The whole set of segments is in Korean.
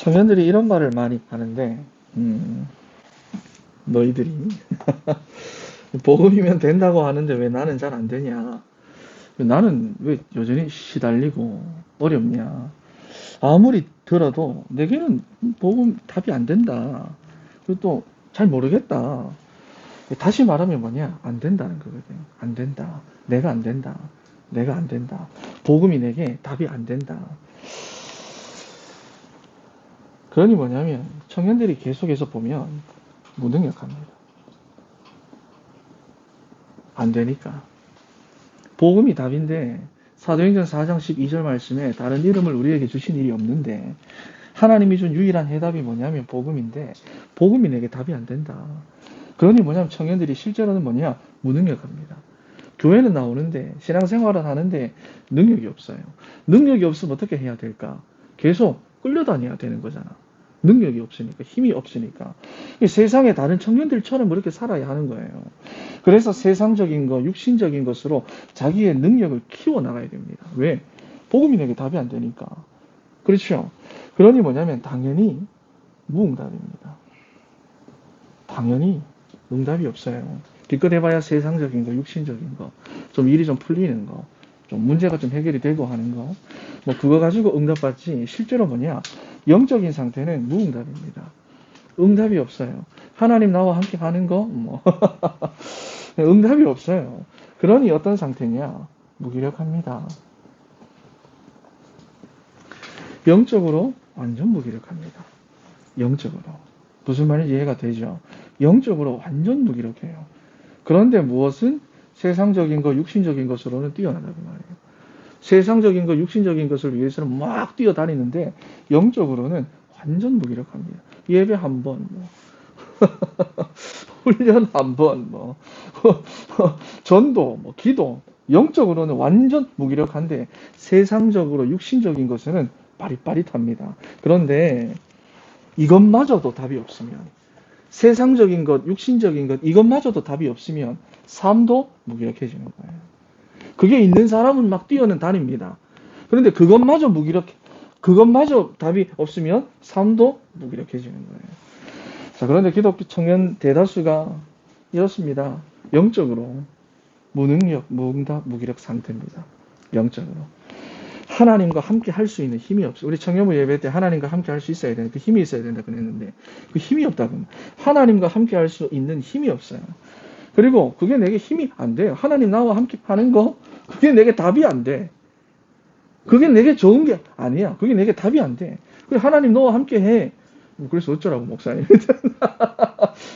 청년들이 이런 말을 많이 하는데, 너희들이 복음이면 된다고 하는데 왜 나는 잘 안 되냐? 나는 왜 여전히 시달리고 어렵냐? 아무리 들어도 내게는 복음 답이 안 된다. 그리고 또 잘 모르겠다. 다시 말하면 뭐냐? 안 된다는 거거든. 안 된다. 내가 안 된다. 내가 안 된다. 복음이 내게 답이 안 된다. 그러니 뭐냐면 청년들이 계속해서 보면 무능력합니다. 안 되니까. 복음이 답인데 사도행전 4장 12절 말씀에 다른 이름을 우리에게 주신 일이 없는데 하나님이 준 유일한 해답이 뭐냐면 복음인데 복음이 내게 답이 안 된다. 그러니 뭐냐면 청년들이 실제로는 뭐냐? 무능력합니다. 교회는 나오는데 신앙생활은 하는데 능력이 없어요. 능력이 없으면 어떻게 해야 될까? 계속 끌려다녀야 되는 거잖아. 능력이 없으니까, 힘이 없으니까. 세상에 다른 청년들처럼 그렇게 살아야 하는 거예요. 그래서 세상적인 것, 육신적인 것으로 자기의 능력을 키워나가야 됩니다. 왜? 복음이 내게 답이 안 되니까. 그렇죠? 그러니 뭐냐면 당연히 무응답입니다. 당연히 응답이 없어요. 기껏 해봐야 세상적인 거, 육신적인 거, 좀 일이 좀 풀리는 거, 좀 문제가 좀 해결이 되고 하는 거, 뭐 그거 가지고 응답받지 실제로 뭐냐? 영적인 상태는 무응답입니다. 응답이 없어요. 하나님 나와 함께 하는 거, 뭐 응답이 없어요. 그러니 어떤 상태냐? 무기력합니다. 영적으로 완전 무기력합니다. 영적으로. 무슨 말인지 이해가 되죠? 영적으로 완전 무기력해요. 그런데 무엇은 세상적인 것, 육신적인 것으로는 뛰어나다고 말해요. 세상적인 것, 육신적인 것을 위해서는 막 뛰어다니는데 영적으로는 완전 무기력합니다. 예배 한 번, 뭐. 훈련 한 번, 뭐. 전도, 뭐. 기도. 영적으로는 완전 무기력한데 세상적으로 육신적인 것은 빠릿빠릿합니다. 그런데 이것마저도 답이 없으면 세상적인 것, 육신적인 것 이것마저도 답이 없으면 삶도 무기력해지는 거예요. 그게 있는 사람은 막 뛰어는 다닙니다. 그런데 그것마저 답이 없으면 삶도 무기력해지는 거예요. 자, 그런데 기독교 청년 대다수가 이렇습니다. 영적으로 무능력, 무응답, 무기력 상태입니다. 영적으로. 하나님과 함께 할 수 있는 힘이 없어요. 우리 청년부 예배 때 하나님과 함께 할 수 있어야 되는데 그 힘이 있어야 된다 그랬는데 그 힘이 없다고. 하나님과 함께 할 수 있는 힘이 없어요. 그리고 그게 내게 힘이 안 돼요. 하나님 나와 함께 하는 거 그게 내게 답이 안 돼. 그게 내게 좋은 게 아니야. 그게 내게 답이 안 돼. 그래 하나님 너와 함께 해. 그래서 어쩌라고 목사님.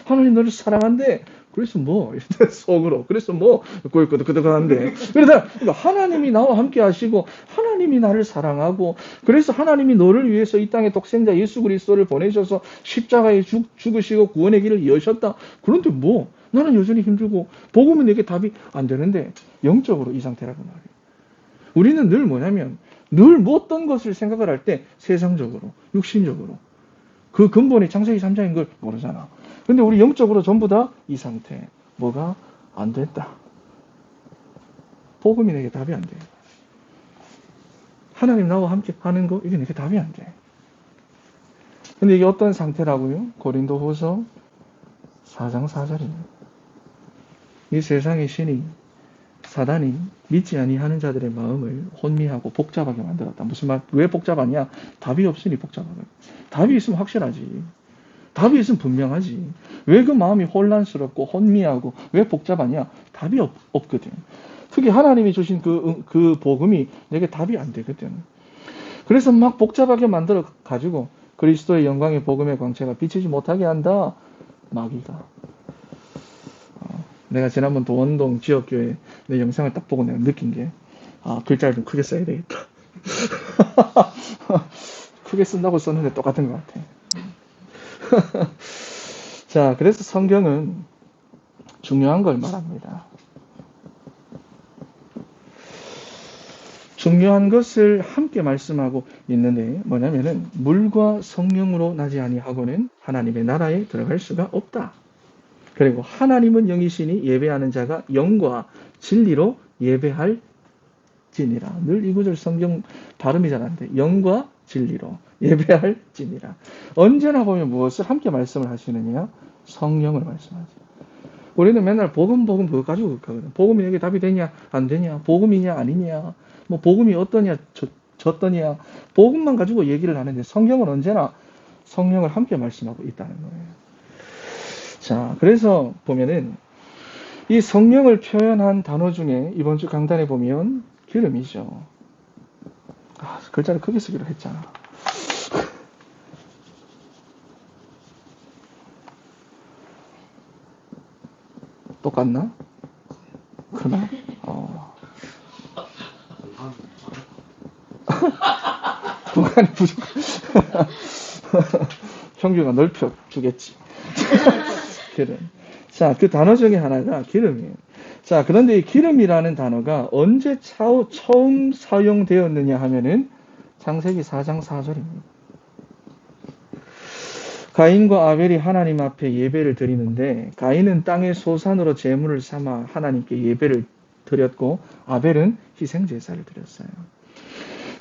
하나님 너를 사랑한대. 그래서 뭐 속으로 그래서 뭐 끄덕끄덕한데 그러다 하나님이 나와 함께 하시고 하나님이 나를 사랑하고 그래서 하나님이 너를 위해서 이 땅에 독생자 예수 그리스도를 보내셔서 십자가에 죽으시고 구원의 길을 여셨다. 그런데 뭐 나는 여전히 힘들고 복음은 내게 답이 안 되는데 영적으로 이 상태라고 말이에요. 우리는 늘 뭐냐면 늘 어떤 것을 생각을 할 때 세상적으로 육신적으로 그 근본이 창세기 3장인 걸 모르잖아. 근데 우리 영적으로 전부 다 이 상태. 뭐가 안 된다. 복음이 내게 답이 안 돼. 하나님 나와 함께 하는 거 이게 내게 답이 안 돼. 근데 이게 어떤 상태라고요? 고린도후서 4장 4절입니다. 이 세상의 신이 사단이 믿지 아니하는 자들의 마음을 혼미하고 복잡하게 만들었다. 무슨 말? 왜 복잡하냐? 답이 없으니 복잡하다. 답이 있으면 확실하지. 답이 있으면 분명하지. 왜 그 마음이 혼란스럽고 혼미하고 왜 복잡하냐? 답이 없거든. 특히 하나님이 주신 그 복음이 내게 답이 안 되거든. 그래서 막 복잡하게 만들어 가지고 그리스도의 영광의 복음의 광채가 비치지 못하게 한다. 마귀가. 내가 지난번 도원동 지역교회 내 영상을 딱 보고 내가 느낀 게 글자를 좀 크게 써야 되겠다. 크게 쓴다고 썼는데 똑같은 것 같아. 자, 그래서 성경은 중요한 걸 말합니다. 중요한 것을 함께 말씀하고 있는데 뭐냐면은 물과 성령으로 나지 아니하고는 하나님의 나라에 들어갈 수가 없다. 그리고 하나님은 영이시니 예배하는 자가 영과 진리로 예배할지니라. 늘 이 구절 성경 발음이 잘 안 돼. 영과 진리로 예배할지니라. 언제나 보면 무엇을 함께 말씀을 하시느냐? 성령을 말씀하세요. 우리는 맨날 복음 그거 가지고 그렇거든. 복음이 여기 답이 되냐 안 되냐, 복음이냐 아니냐, 뭐 복음이 어떠냐 저떠냐, 복음만 가지고 얘기를 하는데 성경은 언제나 성령을 함께 말씀하고 있다는 거예요. 자, 그래서 보면은 이 성령을 표현한 단어 중에 이번 주 강단에 보면 기름이죠. 글자를 크게 쓰기로 했잖아. 똑같나? 크나? 공간이 부족. 형규가 넓혀 주겠지. 기름. 자, 그 단어 중에 하나가 기름이에요. 자, 그런데 이 기름이라는 단어가 언제 처음 사용되었느냐 하면은 창세기 4장 4절입니다. 가인과 아벨이 하나님 앞에 예배를 드리는데 가인은 땅의 소산으로 제물을 삼아 하나님께 예배를 드렸고 아벨은 희생제사를 드렸어요.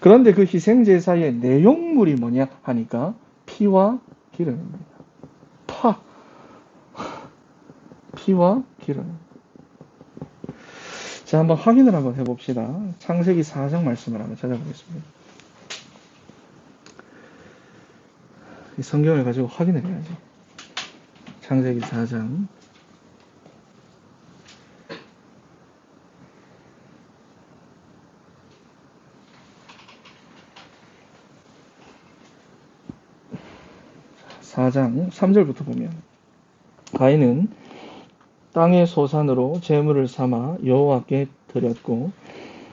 그런데 그 희생제사의 내용물이 뭐냐 하니까 피와 기름입니다. 피와 기름. 자, 한번 확인을 한번 해봅시다. 창세기 4장 말씀을 한번 찾아보겠습니다. 이 성경을 가지고 확인을 해야죠. 창세기 4장 3절부터 보면 가인은 땅의 소산으로 제물을 삼아 여호와께 드렸고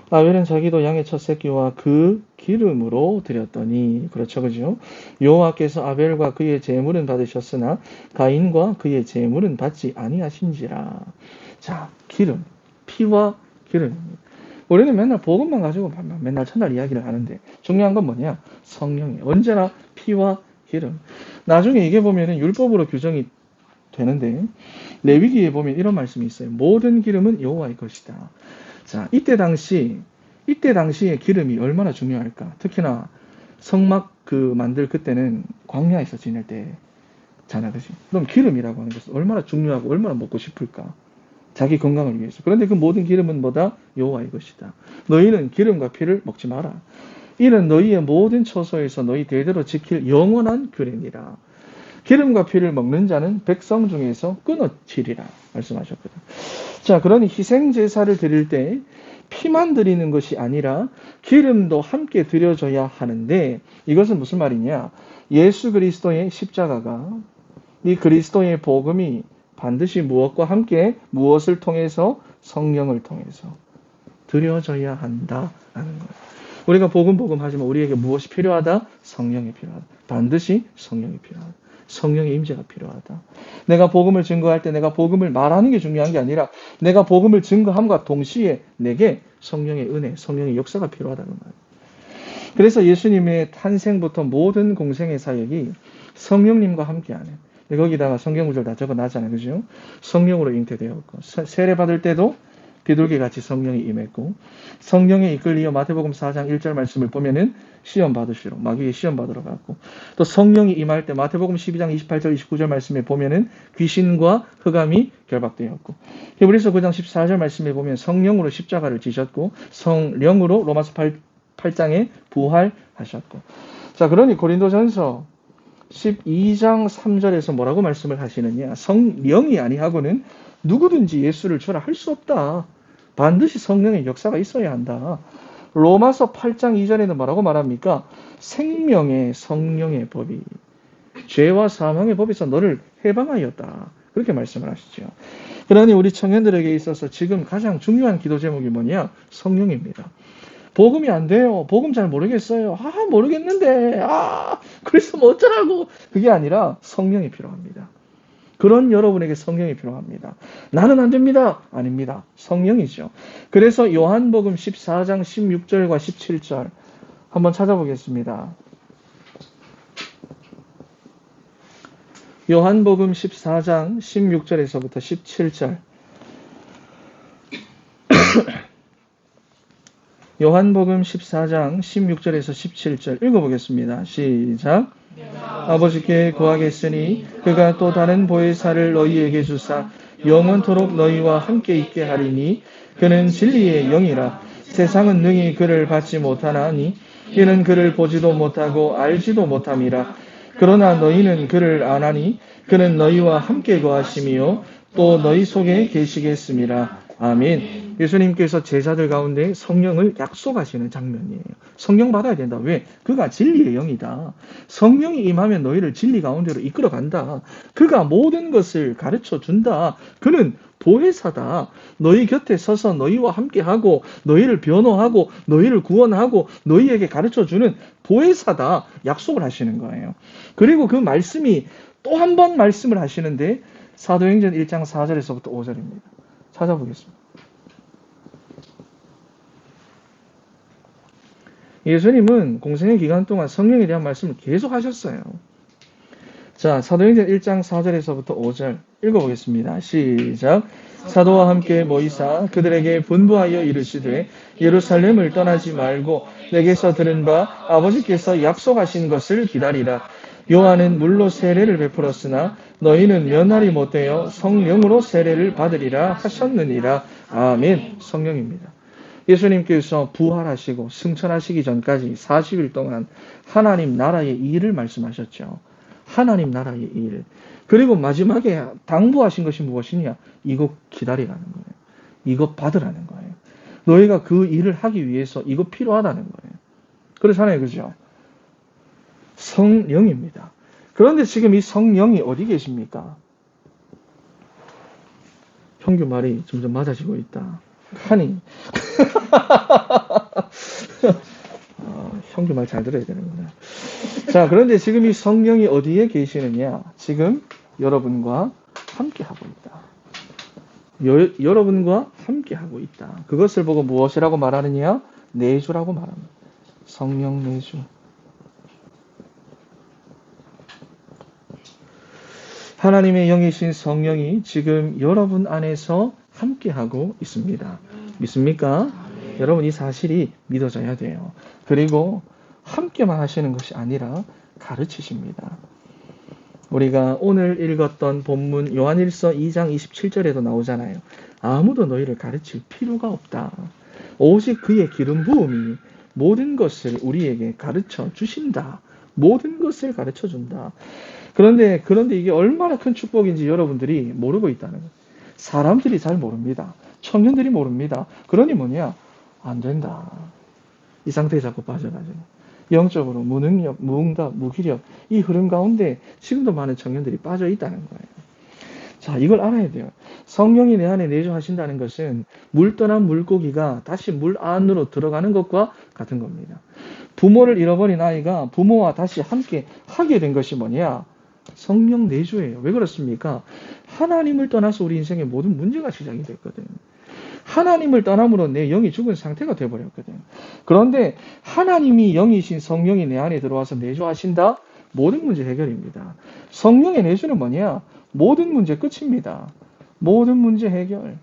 아벨은 자기도 양의 첫 새끼와 그 기름으로 드렸더니 그렇죠, 그죠? 여호와께서 아벨과 그의 제물은 받으셨으나 가인과 그의 제물은 받지 아니하신지라. 자, 기름, 피와 기름입니다. 우리는 맨날 복음만 가지고 맨날 첫날 이야기를 하는데 중요한 건 뭐냐? 성령이에요. 언제나 피와 기름. 나중에 이게 보면은 율법으로 규정이 되는데 레위기에 보면 이런 말씀이 있어요. 모든 기름은 여호와의 것이다. 자, 이때 당시에 기름이 얼마나 중요할까? 특히나 성막 만들 그때는 광야에서 지낼 때잖아, 그지? 그럼 기름이라고 하는 것은 얼마나 중요하고 얼마나 먹고 싶을까? 자기 건강을 위해서. 그런데 그 모든 기름은 뭐다? 여호와의 것이다. 너희는 기름과 피를 먹지 마라. 이는 너희의 모든 처소에서 너희 대대로 지킬 영원한 규례니라. 기름과 피를 먹는 자는 백성 중에서 끊어지리라 말씀하셨거든. 자, 그러니 희생제사를 드릴 때 피만 드리는 것이 아니라 기름도 함께 드려져야 하는데 이것은 무슨 말이냐? 예수 그리스도의 십자가가 이 그리스도의 복음이 반드시 무엇과 함께 무엇을 통해서 성령을 통해서 드려져야 한다라는 거예요. 우리가 복음 하지만 우리에게 무엇이 필요하다? 성령이 필요하다. 반드시 성령이 필요하다. 성령의 임재가 필요하다. 내가 복음을 증거할 때 내가 복음을 말하는 게 중요한 게 아니라 내가 복음을 증거함과 동시에 내게 성령의 은혜, 성령의 역사가 필요하다는 거예요. 그래서 예수님의 탄생부터 모든 공생의 사역이 성령님과 함께하는. 거기다가 성경 구절 다 적어놨잖아요, 그죠? 성령으로 잉태되었고 세례 받을 때도 비둘기 같이 성령이 임했고 성령에 이끌리어 마태복음 4장 1절 말씀을 보면은 시험 받으시러 마귀의 시험 받으러 갔고 또 성령이 임할 때 마태복음 12장 28절 29절 말씀에 보면은 귀신과 흑암이 결박되었고 히브리서 9장 14절 말씀에 보면 성령으로 십자가를 지셨고 성령으로 로마서 8장에 부활하셨고. 자, 그러니 고린도전서 12장 3절에서 뭐라고 말씀을 하시느냐? 성령이 아니하고는 누구든지 예수를 주라 할 수 없다. 반드시 성령의 역사가 있어야 한다. 로마서 8장 2절에는 뭐라고 말합니까? 생명의 성령의 법이 죄와 사망의 법에서 너를 해방하였다. 그렇게 말씀을 하시죠. 그러니 우리 청년들에게 있어서 지금 가장 중요한 기도 제목이 뭐냐? 성령입니다. 복음이 안 돼요. 복음 잘 모르겠어요. 모르겠는데. 그래서 뭐 어쩌라고. 그게 아니라 성령이 필요합니다. 그런 여러분에게 성령이 필요합니다. 나는 안 됩니다. 아닙니다. 성령이죠. 그래서 요한복음 14장 16절과 17절 한번 찾아보겠습니다. 요한복음 14장 16절에서부터 17절 요한복음 14장 16절에서 17절 읽어보겠습니다. 시작. 아버지께 구하겠으니 그가 또 다른 보혜사를 너희에게 주사 영원토록 너희와 함께 있게 하리니 그는 진리의 영이라. 세상은 능히 그를 받지 못하나니 이는 그를 보지도 못하고 알지도 못함이라. 그러나 너희는 그를 아나니 그는 너희와 함께 거하심이요 또 너희 속에 계시겠음이라. 아멘. 예수님께서 제자들 가운데 성령을 약속하시는 장면이에요. 성령 받아야 된다. 왜? 그가 진리의 영이다. 성령이 임하면 너희를 진리 가운데로 이끌어 간다. 그가 모든 것을 가르쳐 준다. 그는 보혜사다. 너희 곁에 서서 너희와 함께하고 너희를 변호하고 너희를 구원하고 너희에게 가르쳐 주는 보혜사다. 약속을 하시는 거예요. 그리고 그 말씀이 또 한 번 말씀을 하시는데 사도행전 1장 4절에서부터 5절입니다. 찾아보겠습니다. 예수님은 공생의 기간 동안 성령에 대한 말씀을 계속 하셨어요. 자, 사도행전 1장 4절에서부터 5절 읽어보겠습니다. 시작. 사도와 함께 모이사 그들에게 분부하여 이르시되 예루살렘을 떠나지 말고 내게서 들은 바 아버지께서 약속하신 것을 기다리라. 요한은 물로 세례를 베풀었으나 너희는 면할이 못되어 성령으로 세례를 받으리라 하셨느니라. 아멘. 성령입니다. 예수님께서 부활하시고 승천하시기 전까지 40일 동안 하나님 나라의 일을 말씀하셨죠. 하나님 나라의 일. 그리고 마지막에 당부하신 것이 무엇이냐? 이것 기다리라는 거예요. 이것 받으라는 거예요. 너희가 그 일을 하기 위해서 이것 필요하다는 거예요. 그렇잖아요. 그죠? 성령입니다. 그런데 지금 이 성령이 어디 계십니까? 형규 말이 점점 맞아지고 있다. 하니. 형규 말 잘 들어야 되는구나. 자, 그런데 지금 이 성령이 어디에 계시느냐? 지금 여러분과 함께 하고 있다. 여러분과 함께 하고 있다. 그것을 보고 무엇이라고 말하느냐? 내주라고 말합니다. 성령 내주. 하나님의 영이신 성령이 지금 여러분 안에서 함께하고 있습니다. 믿습니까? 여러분 이 사실이 믿어져야 돼요. 그리고 함께만 하시는 것이 아니라 가르치십니다. 우리가 오늘 읽었던 본문 요한일서 2장 27절에도 나오잖아요. 아무도 너희를 가르칠 필요가 없다. 오직 그의 기름 부음이 모든 것을 우리에게 가르쳐 주신다. 모든 것을 가르쳐 준다. 그런데 이게 얼마나 큰 축복인지 여러분들이 모르고 있다는 거예요. 사람들이 잘 모릅니다. 청년들이 모릅니다. 그러니 뭐냐? 안 된다. 이 상태에 자꾸 빠져가지고. 영적으로 무능력, 무응답, 무기력 이 흐름 가운데 지금도 많은 청년들이 빠져 있다는 거예요. 자, 이걸 알아야 돼요. 성령이 내 안에 내주하신다는 것은 물 떠난 물고기가 다시 물 안으로 들어가는 것과 같은 겁니다. 부모를 잃어버린 아이가 부모와 다시 함께 하게 된 것이 뭐냐? 성령 내주예요. 왜 그렇습니까? 하나님을 떠나서 우리 인생의 모든 문제가 시작이 됐거든. 하나님을 떠남으로 내 영이 죽은 상태가 되어버렸거든. 그런데 하나님이 영이신 성령이 내 안에 들어와서 내주하신다? 모든 문제 해결입니다. 성령의 내주는 뭐냐? 모든 문제 끝입니다. 모든 문제 해결.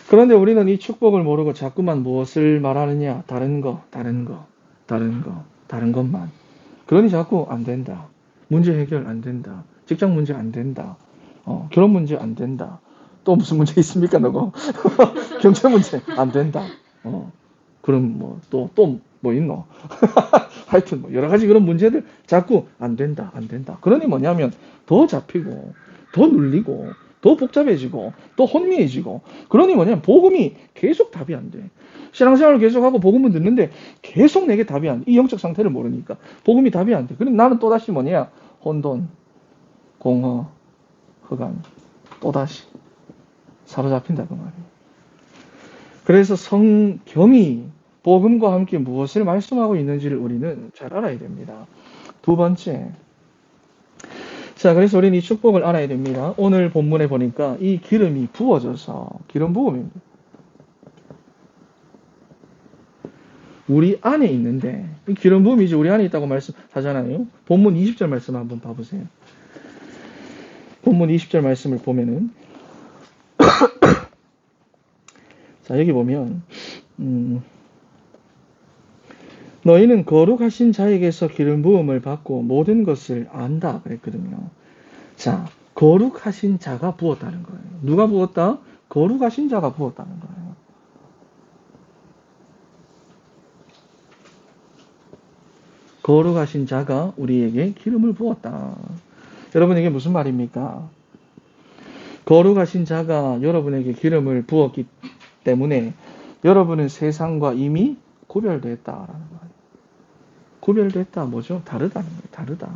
그런데 우리는 이 축복을 모르고 자꾸만 무엇을 말하느냐? 다른 것만. 그러니 자꾸 안 된다. 문제 해결 안 된다. 직장 문제 안 된다. 결혼 문제 안 된다. 또 무슨 문제 있습니까, 너거? 경제 문제 안 된다. 그럼 또 뭐 있노? 하여튼 여러 가지 그런 문제들 자꾸 안 된다. 그러니 뭐냐면 더 잡히고, 더 눌리고, 더 복잡해지고, 더 혼미해지고, 그러니 뭐냐면 복음이 계속 답이 안 돼. 신앙생활을 계속하고 복음을 듣는데 계속 내게 답이 안 돼. 이 영적 상태를 모르니까 복음이 답이 안 돼. 그럼 나는 또다시 뭐냐? 혼돈, 공허, 흑암, 또다시 사로잡힌다 그 말이에요. 그래서 성경이 복음과 함께 무엇을 말씀하고 있는지를 우리는 잘 알아야 됩니다. 두 번째, 자, 그래서 우리는 이 축복을 알아야 됩니다. 오늘 본문에 보니까 이 기름이 부어져서 기름 부음입니다. 우리 안에 있는데 이 기름 부음이 이제 우리 안에 있다고 말씀하잖아요. 본문 20절 말씀 한번 봐보세요. 본문 20절 말씀을 보면은 자, 여기 보면 너희는 거룩하신 자에게서 기름 부음을 받고 모든 것을 안다 그랬거든요. 자, 거룩하신 자가 부었다는 거예요. 누가 부었다? 거룩하신 자가 부었다는 거예요. 거룩하신 자가 우리에게 기름을 부었다. 여러분, 이게 무슨 말입니까? 거룩하신 자가 여러분에게 기름을 부었기 때문에 여러분은 세상과 이미 구별됐다라는 거예요. 구별됐다 뭐죠? 다르다는 거예요. 다르다.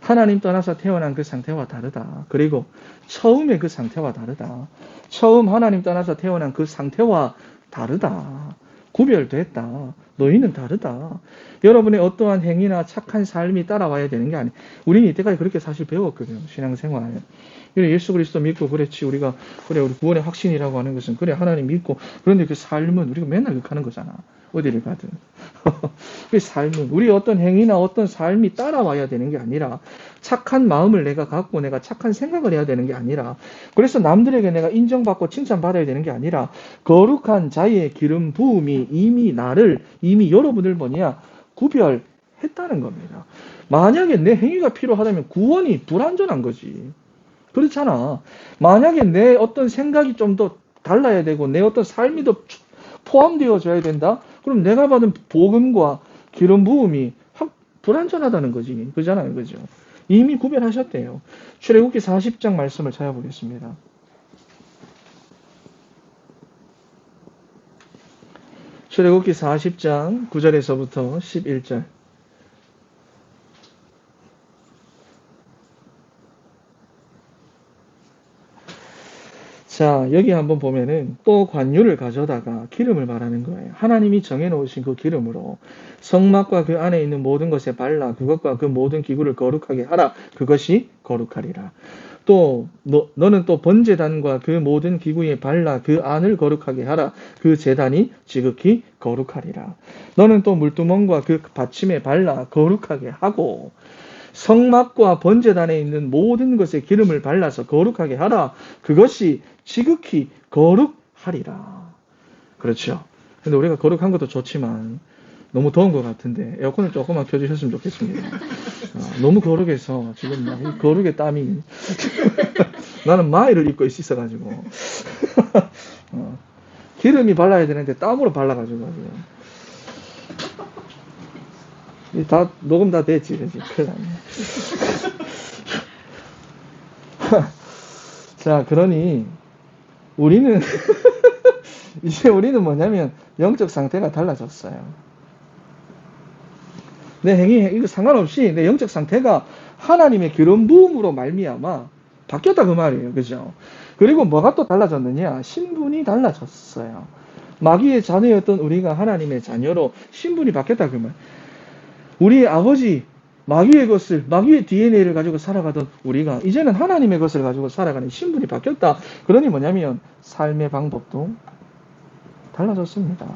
하나님 떠나서 태어난 그 상태와 다르다. 그리고 처음의 그 상태와 다르다. 처음 하나님 떠나서 태어난 그 상태와 다르다. 구별됐다. 너희는 다르다. 여러분의 어떠한 행위나 착한 삶이 따라와야 되는 게 아니에요. 우리는 이때까지 그렇게 사실 배웠거든요. 신앙생활. 예수 그리스도 믿고 그렇지 우리가 그래 우리 구원의 확신이라고 하는 것은 그래 하나님 믿고 그런데 그 삶은 우리가 맨날 그렇게 하는 거잖아. 어디를 가든. 그 삶은 우리 어떤 행위나 어떤 삶이 따라와야 되는 게 아니라 착한 마음을 내가 갖고 내가 착한 생각을 해야 되는 게 아니라 그래서 남들에게 내가 인정받고 칭찬받아야 되는 게 아니라 거룩한 자의 기름 부음이 이미 여러분을 뭐냐 구별했다는 겁니다. 만약에 내 행위가 필요하다면 구원이 불완전한 거지. 그렇잖아. 만약에 내 어떤 생각이 좀 더 달라야 되고 내 어떤 삶이 더 포함되어져야 된다? 그럼 내가 받은 복음과 기름 부음이 확 불완전하다는 거지. 그잖아요. 그죠? 이미 구별하셨대요. 출애굽기 40장 말씀을 찾아보겠습니다. 출애굽기 40장 9절에서부터 11절. 자, 여기 한번 보면은 또 관유를 가져다가 기름을 말하는 거예요. 하나님이 정해놓으신 그 기름으로 성막과 그 안에 있는 모든 것에 발라 그것과 그 모든 기구를 거룩하게 하라. 그것이 거룩하리라. 또 너는 또 번제단과 그 모든 기구에 발라 그 안을 거룩하게 하라. 그 제단이 지극히 거룩하리라. 너는 또 물두멍과 그 받침에 발라 거룩하게 하고 성막과 번제단에 있는 모든 것에 기름을 발라서 거룩하게 하라. 그것이 지극히 거룩하리라. 그렇죠. 근데 우리가 거룩한 것도 좋지만 너무 더운 것 같은데 에어컨을 조금만 켜주셨으면 좋겠습니다. 너무 거룩해서 지금 막 거룩의 땀이 나는 마이를 입고 있어가지고 기름이 발라야 되는데 땀으로 발라가지고 다 녹음 다 됐지, 그지? 큰일 났네. 자, 그러니 우리는 이제 우리는 뭐냐면 영적 상태가 달라졌어요. 내 행위 이거 상관없이 내 영적 상태가 하나님의 기름 부음으로 말미암아 바뀌었다 그 말이에요, 그죠? 그리고 뭐가 또 달라졌느냐? 신분이 달라졌어요. 마귀의 자녀였던 우리가 하나님의 자녀로 신분이 바뀌었다 그 말. 우리 아버지 마귀의 것을 마귀의 DNA를 가지고 살아가던 우리가 이제는 하나님의 것을 가지고 살아가는 신분이 바뀌었다. 그러니 뭐냐면 삶의 방법도 달라졌습니다.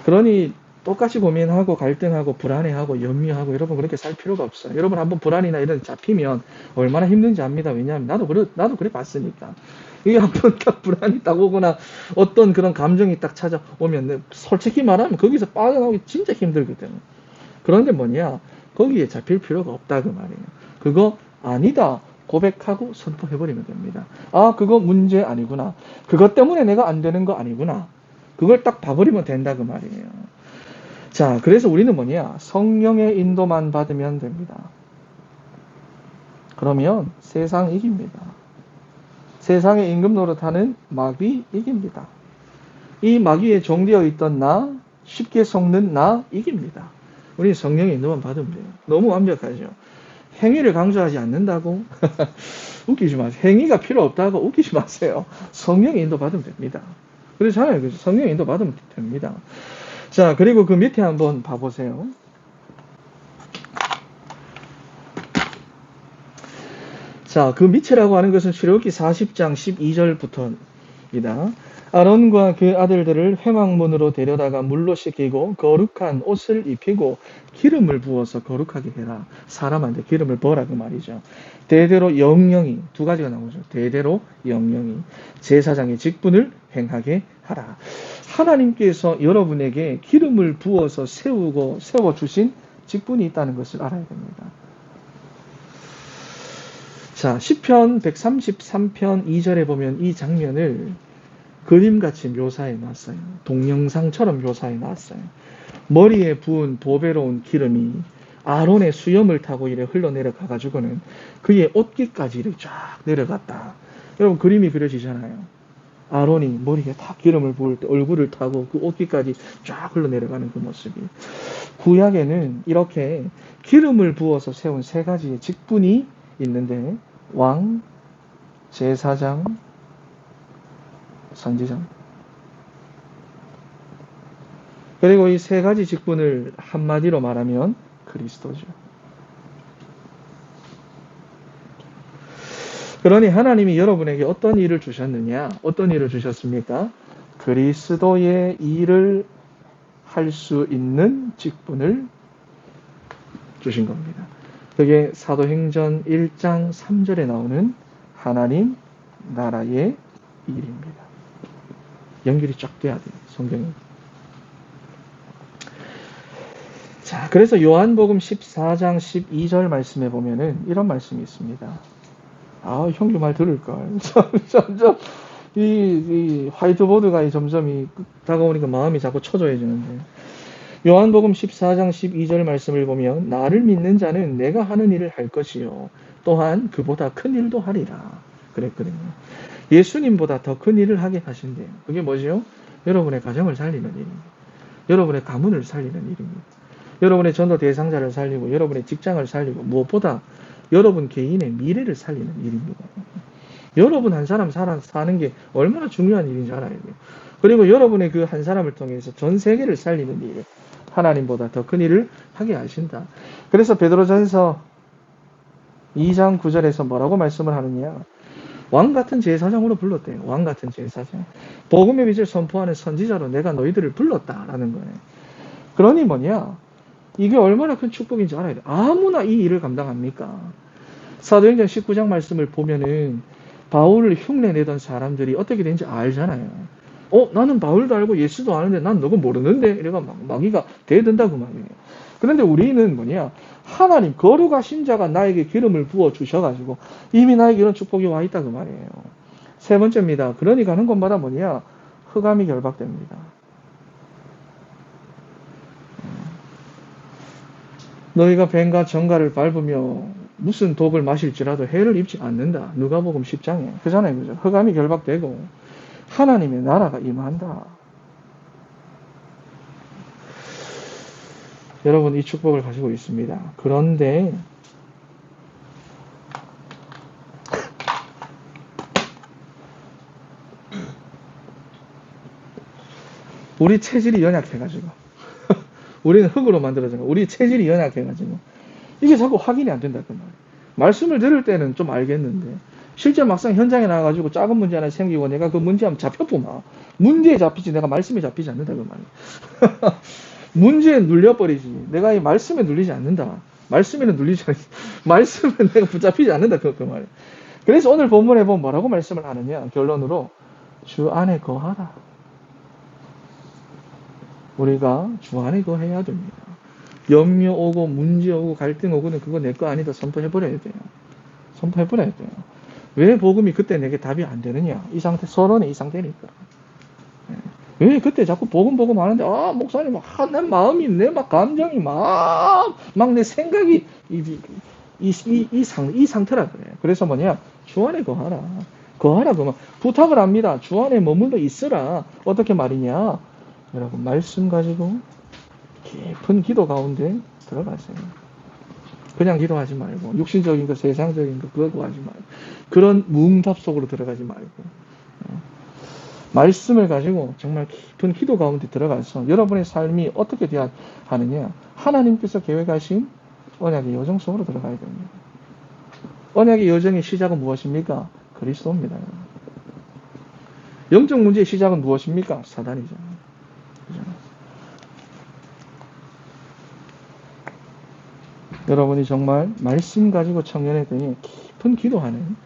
그러니 똑같이 고민하고 갈등하고 불안해하고 염려하고 여러분 그렇게 살 필요가 없어요. 여러분 한번 불안이나 이런 잡히면 얼마나 힘든지 압니다. 왜냐하면 나도 그래 봤으니까. 이게 한번 딱 불안이 딱 오거나 어떤 그런 감정이 딱 찾아오면 솔직히 말하면 거기서 빠져나오기 진짜 힘들거든. 그런데 뭐냐? 거기에 잡힐 필요가 없다 그 말이에요. 그거 아니다. 고백하고 선포해버리면 됩니다. 아, 그거 문제 아니구나. 그것 때문에 내가 안 되는 거 아니구나. 그걸 딱 봐버리면 된다 그 말이에요. 자, 그래서 우리는 뭐냐? 성령의 인도만 받으면 됩니다. 그러면 세상 이깁니다. 세상의 임금 노릇하는 마귀 이깁니다. 이 마귀에 종되어 있던 나, 쉽게 속는 나 이깁니다. 우리 성령의 인도만 받으면 돼요. 너무 완벽하죠. 행위를 강조하지 않는다고? 웃기지 마세요. 행위가 필요 없다고 웃기지 마세요. 성령의 인도 받으면 됩니다. 그렇잖아요. 성령의 인도 받으면 됩니다. 자, 그리고 그 밑에 한번 봐보세요. 자, 그 밑이라고 하는 것은 출애굽기 40장 12절부터 이다. 아론과 그 아들들을 회막문으로 데려다가 물로 씻기고 거룩한 옷을 입히고 기름을 부어서 거룩하게 해라. 사람한테 기름을 부어라 그 말이죠. 대대로 영영이 두 가지가 나오죠. 대대로 영영이 제사장의 직분을 행하게 하라. 하나님께서 여러분에게 기름을 부어서 세워주신 직분이 있다는 것을 알아야 됩니다. 자, 시편 133편 2절에 보면 이 장면을 그림같이 묘사해 놨어요. 동영상처럼 묘사해 놨어요. 머리에 부은 보배로운 기름이 아론의 수염을 타고 이래 흘러내려가 가지고는 그의 옷깃까지 이렇게 쫙 내려갔다. 여러분 그림이 그려지잖아요. 아론이 머리에 탁 기름을 부을 때 얼굴을 타고 그 옷깃까지 쫙 흘러내려가는 그 모습이. 구약에는 이렇게 기름을 부어서 세운 세 가지의 직분이 있는데 왕, 제사장, 선지장. 그리고 이 세 가지 직분을 한마디로 말하면 그리스도죠. 그러니 하나님이 여러분에게 어떤 일을 주셨느냐? 어떤 일을 주셨습니까? 그리스도의 일을 할 수 있는 직분을 주신 겁니다. 그게 사도행전 1장 3절에 나오는 하나님 나라의 일입니다. 연결이 쫙 돼야 돼요. 성경에. 자, 그래서 요한복음 14장 12절 말씀에 보면은 이런 말씀이 있습니다. 아, 형님 말 들을걸. 점점 이 화이트보드가 점점 다가오니까 마음이 자꾸 초조해지는데. 요한복음 14장 12절 말씀을 보면 나를 믿는 자는 내가 하는 일을 할 것이요 또한 그보다 큰 일도 하리라 그랬거든요. 예수님보다 더 큰 일을 하게 하신대요. 그게 뭐죠? 여러분의 가정을 살리는 일입니다. 여러분의 가문을 살리는 일입니다. 여러분의 전도 대상자를 살리고 여러분의 직장을 살리고 무엇보다 여러분 개인의 미래를 살리는 일입니다. 여러분 한 사람 사는 게 얼마나 중요한 일인지 알아야 돼요. 그리고 여러분의 그 한 사람을 통해서 전 세계를 살리는 일, 하나님보다 더 큰 일을 하게 하신다. 그래서 베드로전서 2장 9절에서 뭐라고 말씀을 하느냐? 왕 같은 제사장으로 불렀대요. 왕 같은 제사장. 복음의 빛을 선포하는 선지자로 내가 너희들을 불렀다라는 거예요. 그러니 뭐냐? 이게 얼마나 큰 축복인지 알아야 돼요. 아무나 이 일을 감당합니까? 사도행전 19장 말씀을 보면은 바울을 흉내내던 사람들이 어떻게 되는지 알잖아요. 나는 바울도 알고 예수도 아는데 난 너가 모르는데 이래가 마귀가 대든다고 말이에요. 그런데 우리는 뭐냐? 하나님 거룩하신 자가 나에게 기름을 부어 주셔가지고 이미 나에게 이런 축복이 와 있다 그 말이에요. 세 번째입니다. 그러니 가는 곳마다 뭐냐? 흑암이 결박됩니다. 너희가 뱀과 정갈을 밟으며 무슨 독을 마실지라도 해를 입지 않는다. 누가복음 10장에 그잖아요, 그죠? 흑암이 결박되고 하나님의 나라가 임한다. 여러분 이 축복을 가지고 있습니다. 그런데 우리 체질이 연약해가지고 우리는 흙으로 만들어진 거. 우리 체질이 연약해가지고 이게 자꾸 확인이 안 된다 그 말이에요. 말씀을 들을 때는 좀 알겠는데 실제 막상 현장에 나가가지고 작은 문제 하나 생기고 내가 그 문제 한번 잡혀보면 문제에 잡히지 내가 말씀에 잡히지 않는다 그 말이에요. 문제에 눌려버리지 내가 이 말씀에 눌리지 않는다. 말씀에는 눌리지 않지. 말씀에 내가 붙잡히지 않는다 그 말이에요. 그래서 오늘 본문에 보면 뭐라고 말씀을 하느냐. 결론으로 주 안에 거하라. 우리가 주 안에 거해야 됩니다. 염려 오고 문제 오고 갈등 오고는 그거 내 거 아니다 선포해버려야 돼요. 선포해버려야 돼요. 왜 복음이 그때 내게 답이 안 되느냐. 이 상태 서론에 이 상태니까. 왜 그때 자꾸 복음 하는데 목사님 내 마음이 내 막 감정이 막 내 생각이 이 상태라 그래요. 그래서 뭐냐 주 안에 거하라. 거하라 그만 부탁을 합니다. 주 안에 머물러 있으라. 어떻게 말이냐 여러분 말씀 가지고 깊은 기도 가운데 들어가세요. 그냥 기도하지 말고 육신적인 거 세상적인 거 그거 하지 말고 그런 무응답 속으로 들어가지 말고 말씀을 가지고 정말 깊은 기도 가운데 들어가서 여러분의 삶이 어떻게 돼야 하느냐 하나님께서 계획하신 언약의 여정 속으로 들어가야 됩니다. 언약의 여정의 시작은 무엇입니까? 그리스도입니다. 영적 문제의 시작은 무엇입니까? 사단이죠. 그죠? 여러분이 정말 말씀 가지고 청년에 대해 깊은 기도하는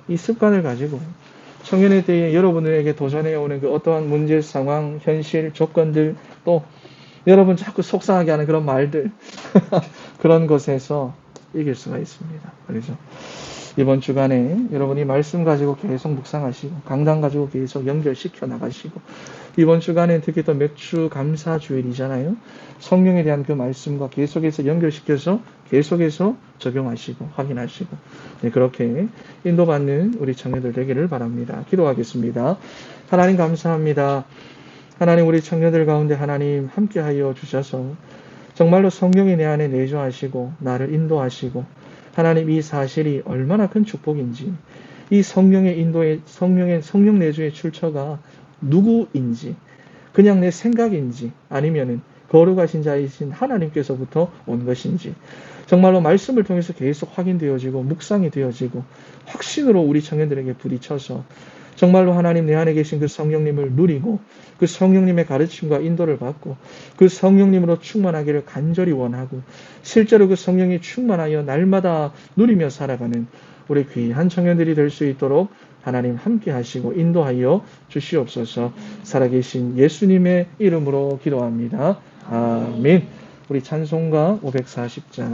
이 습관을 가지고 청년에 대해 여러분에게 도전해오는 그 어떠한 문제, 상황, 현실, 조건들, 또 여러분 자꾸 속상하게 하는 그런 말들 그런 것에서 이길 수가 있습니다. 그래서 이번 주간에 여러분이 말씀 가지고 계속 묵상하시고 강단 가지고 계속 연결시켜 나가시고 이번 주간에 특히 또 맥주 감사 주일이잖아요. 성령에 대한 그 말씀과 계속해서 연결시켜서 계속해서 적용하시고 확인하시고 네, 그렇게 인도받는 우리 청년들 되기를 바랍니다. 기도하겠습니다. 하나님 감사합니다. 하나님 우리 청년들 가운데 하나님 함께하여 주셔서 정말로 성령이 내 안에 내주하시고 나를 인도하시고 하나님 이 사실이 얼마나 큰 축복인지 이 성령의 인도의 성령 내주의 출처가 누구인지 그냥 내 생각인지 아니면은 거룩하신 자이신 하나님께서부터 온 것인지 정말로 말씀을 통해서 계속 확인되어지고 묵상이 되어지고 확신으로 우리 청년들에게 부딪혀서 정말로 하나님 내 안에 계신 그 성령님을 누리고 그 성령님의 가르침과 인도를 받고 그 성령님으로 충만하기를 간절히 원하고 실제로 그 성령이 충만하여 날마다 누리며 살아가는 우리 귀한 청년들이 될 수 있도록 하나님 함께 하시고 인도하여 주시옵소서. 살아계신 예수님의 이름으로 기도합니다. 아멘. 우리 찬송가 540장